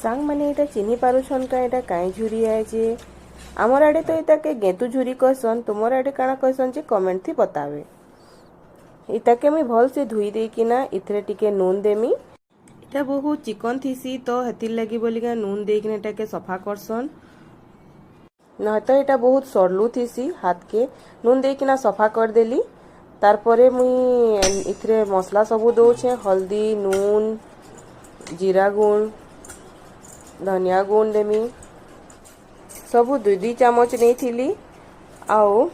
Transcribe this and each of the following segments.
सांग मैंने इटा चिन्ही पारुछन का इटा काई झुरी है जे आमर आड़े तो इटा के गेतु झुरी कहसन तुमर आड़े काना कहसन जे कमेंट थी बतावे। इटा के मुई भल से धुई दे किना इथरे टिके नून देमी। इटा बहुत चिकन थीसी तो हेतिर लगी बोलिका नून दे किना इटा के सफा करसन न तो इटा बहुत सरलू थीसी हाथ के नून दे किना सफा कर देली। तारपरे मुई इथरे मसला सबू दउछे हल्दी नून जीरा गुण धनिया गुण देमी सबू 2-2 चामच नहीं थिली। आओ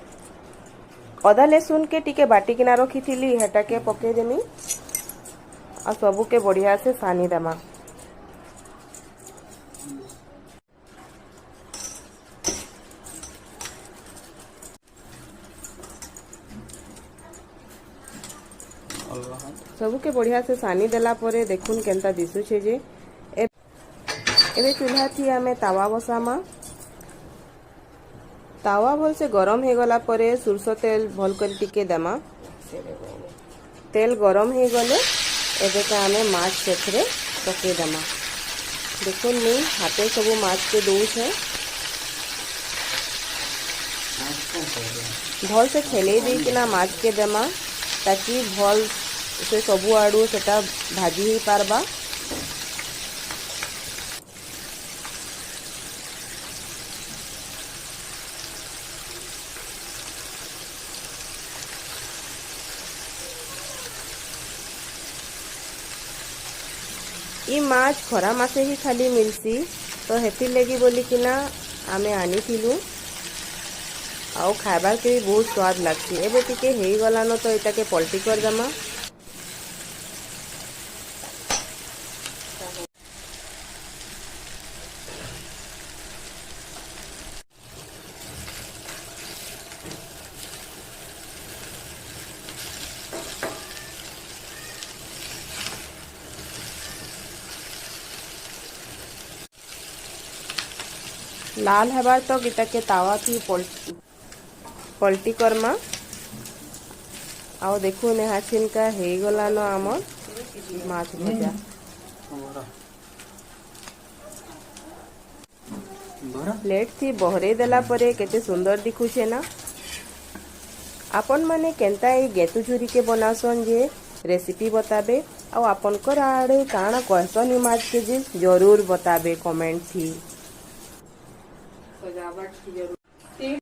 अदा लहसुन के टिके बाटी किना रखी थिली हेटा के पके देमी आ सबू के बढ़िया से सानी देमा। सबू के बढ़िया से सानी देला परे देखुन केनता दिसुछे जे एबे चूल्हा थी आमे तावा बसामा। तावा भल से गरम हो गला परे सुरस तेल भल कर टिके देमा। तेल गरम हो गले एबे का आमे माछ सेथरे पके देमा। देखुन मुई हाथे सबू माछ के दउछे भल से खेले दी किना माछ के देमा ताकि भल से सबू आड़ू सेटा भाजी ही पारबा। ई माछ खरा मासे ही खाली मिलसी तो हेतिर लगी बोली किना आमे आनी थिलु आउ खाइबार के भी बहुत स्वाद लगती। एबे टिके हेई गलानो तो इटा के पलटी कर देमा। लाल हबार तो इटा के तावा थी पलटी करमा। आओ देखो नेहा छिनका हे गलानो आमर माछ भजा प्लेट थी बहरे देला परे केते सुंदर दिखुछे ना। आपन माने केनता ए गेतु झुरी के बनासन जे रेसिपी बताबे आ आपन कर आड़े काना कहसन माछ के जे जरूर बताबे कमेंट थी। सजावट की जरूर